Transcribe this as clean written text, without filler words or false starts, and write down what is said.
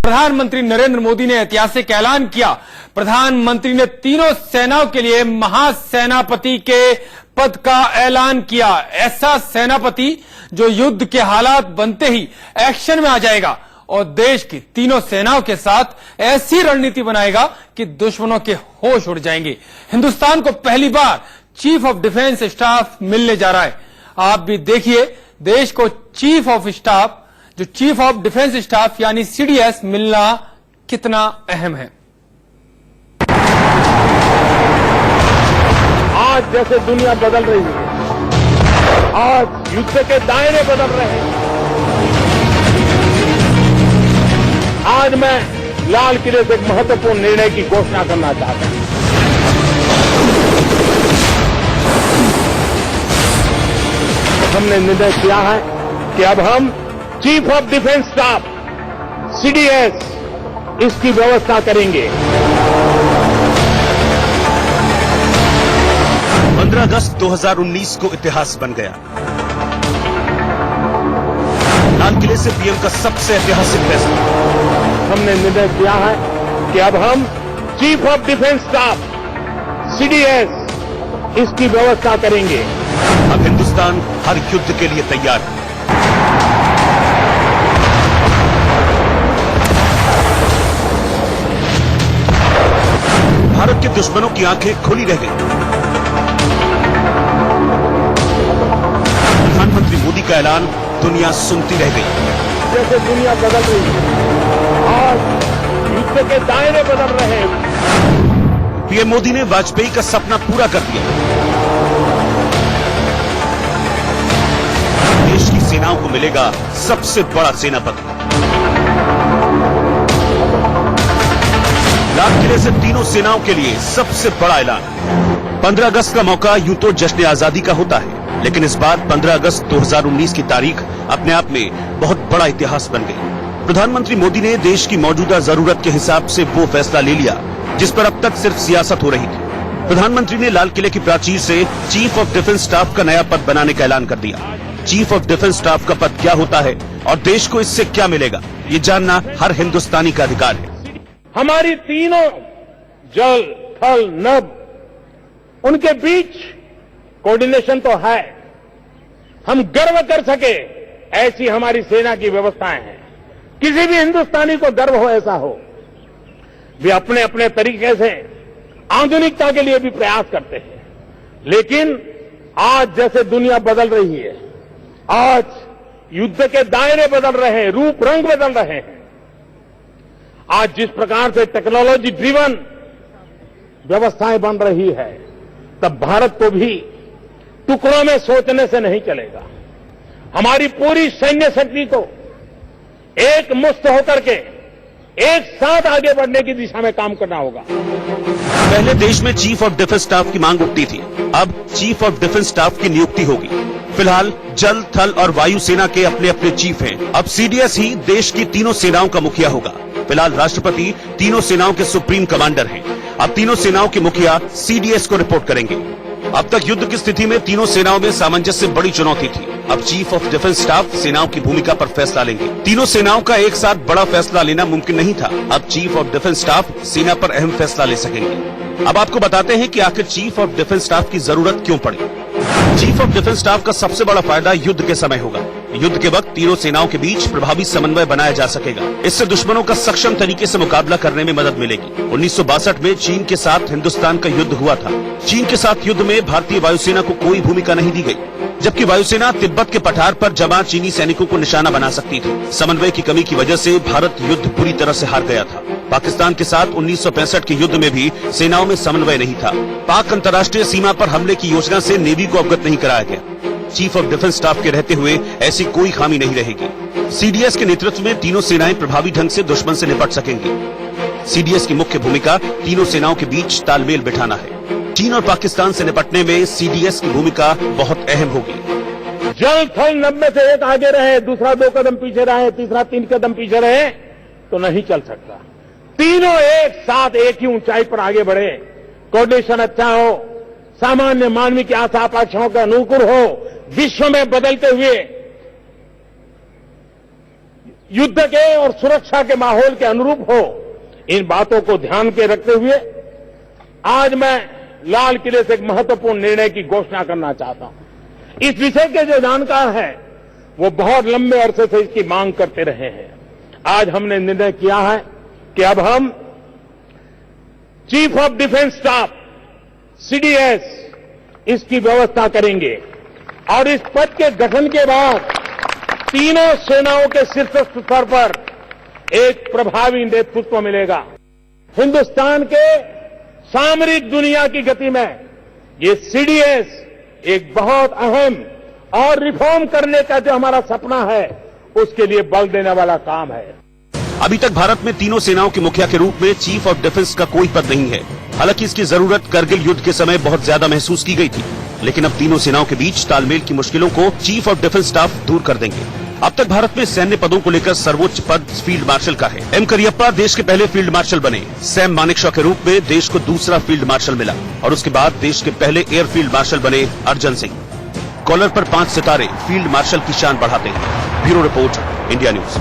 प्रधानमंत्री नरेंद्र मोदी ने ऐतिहासिक ऐलान किया। प्रधानमंत्री ने तीनों सेनाओं के लिए महासेनापति के पद का ऐलान किया। ऐसा सेनापति जो युद्ध के हालात बनते ही एक्शन में आ जाएगा और देश की तीनों सेनाओं के साथ ऐसी रणनीति बनाएगा कि दुश्मनों के होश उड़ जाएंगे। हिंदुस्तान को पहली बार चीफ ऑफ डिफेंस स्टाफ मिलने जा रहा है। आप भी देखिए, देश को चीफ ऑफ स्टाफ, जो चीफ ऑफ डिफेंस स्टाफ यानी सीडीएस मिलना कितना अहम है। आज जैसे दुनिया बदल रही है, आज युद्ध के दायरे बदल रहे हैं। आज मैं लाल किले से एक महत्वपूर्ण निर्णय की घोषणा करना चाहता हूं। हमने निर्णय किया है कि अब हम chief of defence staff CDS इसकी व्यवस्था करेंगे। 15 अगस्त 2019 को इतिहास बन गया। लाल किले से पीएम का सबसे ऐतिहासिक फैसला। हमने निर्णय किया है कि अब हम chief of defence staff CDS इसकी व्यवस्था करेंगे। अब हिंदुस्तान हर युद्ध के लिए तैयार है। भारत के दुश्मनों की आंखें खुली रह गई। प्रधानमंत्री मोदी का ऐलान दुनिया सुनती रह गई। जैसे दुनिया बदल रही है, आज युद्ध के दायरे बदल रहे हैं। पीएम मोदी ने वाजपेयी का सपना पूरा कर दिया। देश की सेनाओं को मिलेगा सबसे बड़ा सेनापति। लाल किले से तीनों सेनाओं के लिए सबसे बड़ा ऐलान। 15 अगस्त का मौका यूं तो जश्न आजादी का होता है, लेकिन इस बार 15 अगस्त 2019 की तारीख अपने आप में बहुत बड़ा इतिहास बन गई। प्रधानमंत्री मोदी ने देश की मौजूदा जरूरत के हिसाब से वो फैसला ले लिया जिस पर अब तक सिर्फ सियासत हो रही थी। प्रधानमंत्री ने लाल किले की प्राचीर से चीफ ऑफ डिफेंस स्टाफ का नया पद बनाने का ऐलान कर दिया। चीफ ऑफ डिफेंस स्टाफ का पद क्या होता है और देश को इससे क्या मिलेगा, ये जानना हर हिंदुस्तानी का अधिकार है। हमारी तीनों जल, थल, नभ, उनके बीच कोऑर्डिनेशन तो है। हम गर्व कर सके ऐसी हमारी सेना की व्यवस्थाएं हैं। किसी भी हिंदुस्तानी को गर्व हो ऐसा हो। वे अपने अपने तरीके से आधुनिकता के लिए भी प्रयास करते हैं, लेकिन आज जैसे दुनिया बदल रही है, आज युद्ध के दायरे बदल रहे हैं, रूप रंग बदल रहे हैं। आज जिस प्रकार से टेक्नोलॉजी ड्रिवन व्यवस्थाएं बन रही है, तब भारत को भी टुकड़ों में सोचने से नहीं चलेगा। हमारी पूरी सैन्य शक्ति को एक मुश्त होकर के एक साथ आगे बढ़ने की दिशा में काम करना होगा। पहले देश में चीफ ऑफ डिफेंस स्टाफ की मांग उठती थी, अब चीफ ऑफ डिफेंस स्टाफ की नियुक्ति होगी। फिलहाल जल, थल और वायु सेना के अपने अपने चीफ हैं। अब सीडीएस ही देश की तीनों सेनाओं का मुखिया होगा। फिलहाल राष्ट्रपति तीनों सेनाओं के सुप्रीम कमांडर हैं। अब तीनों सेनाओं के मुखिया सीडीएस को रिपोर्ट करेंगे। अब तक युद्ध की स्थिति में तीनों सेनाओं में सामंजस्य बड़ी चुनौती थी। अब चीफ ऑफ डिफेंस स्टाफ सेनाओं की भूमिका पर फैसला लेंगे। तीनों सेनाओं का एक साथ बड़ा फैसला लेना मुमकिन नहीं था। अब चीफ ऑफ डिफेंस स्टाफ सेना पर अहम फैसला ले सकेंगे। अब आपको बताते हैं कि आखिर चीफ ऑफ डिफेंस स्टाफ की जरूरत क्यों पड़ी। चीफ ऑफ डिफेंस स्टाफ का सबसे बड़ा फायदा युद्ध के समय होगा। युद्ध के वक्त तीनों सेनाओं के बीच प्रभावी समन्वय बनाया जा सकेगा। इससे दुश्मनों का सक्षम तरीके से मुकाबला करने में मदद मिलेगी। 1962 में चीन के साथ हिंदुस्तान का युद्ध हुआ था। चीन के साथ युद्ध में भारतीय वायुसेना को कोई भूमिका नहीं दी गई, जबकि वायुसेना तिब्बत के पठार पर जमा चीनी सैनिकों को निशाना बना सकती थी। समन्वय की कमी की वजह से भारत युद्ध बुरी तरह से हार गया था। पाकिस्तान के साथ 1965 के युद्ध में भी सेनाओं में समन्वय नहीं था। पाक अंतर्राष्ट्रीय सीमा पर हमले की योजना से नेवी को अवगत नहीं कराया गया। चीफ ऑफ डिफेंस स्टाफ के रहते हुए ऐसी कोई खामी नहीं रहेगी। सीडीएस के नेतृत्व में तीनों सेनाएं प्रभावी ढंग से दुश्मन से निपट सकेंगी। सीडीएस की मुख्य भूमिका तीनों सेनाओं के बीच तालमेल बिठाना है। चीन और पाकिस्तान से निपटने में सीडीएस की भूमिका बहुत अहम होगी। जल, थल, नभ में से एक आगे रहे, दूसरा 2 कदम पीछे रहे, तीसरा 3 कदम पीछे रहे तो नहीं चल सकता। तीनों एक साथ एक ही ऊंचाई पर आगे बढ़े, कोऑर्डिनेशन अच्छा हो, सामान्य मानवीय की आशा आकांक्षाओं के अनुकूल हो, विश्व में बदलते हुए युद्ध के और सुरक्षा के माहौल के अनुरूप हो, इन बातों को ध्यान के रखते हुए आज मैं लाल किले से एक महत्वपूर्ण निर्णय की घोषणा करना चाहता हूं। इस विषय के जो जानकार हैं वो बहुत लंबे अरसे से इसकी मांग करते रहे हैं। आज हमने निर्णय किया है कि अब हम chief of defence staff CDS इसकी व्यवस्था करेंगे और इस पद के गठन के बाद तीनों सेनाओं के शीर्ष स्तर पर एक प्रभावी नेतृत्व मिलेगा। हिंदुस्तान के सामरिक दुनिया की गति में ये सीडीएस एक बहुत अहम और रिफॉर्म करने का जो हमारा सपना है उसके लिए बल देने वाला काम है। अभी तक भारत में तीनों सेनाओं के मुखिया के रूप में चीफ ऑफ डिफेंस का कोई पद नहीं है। हालांकि इसकी जरूरत करगिल युद्ध के समय बहुत ज्यादा महसूस की गई थी, लेकिन अब तीनों सेनाओं के बीच तालमेल की मुश्किलों को चीफ ऑफ डिफेंस स्टाफ दूर कर देंगे। अब तक भारत में सैन्य पदों को लेकर सर्वोच्च पद फील्ड मार्शल का है। एम करियप्पा देश के पहले फील्ड मार्शल बने। सैम मानेकशॉ के रूप में देश को दूसरा फील्ड मार्शल मिला और उसके बाद देश के पहले एयर फील्ड मार्शल बने अर्जन सिंह। कॉलर पर 5 सितारे फील्ड मार्शल की शान बढ़ाते हैं। Bureau report, India news.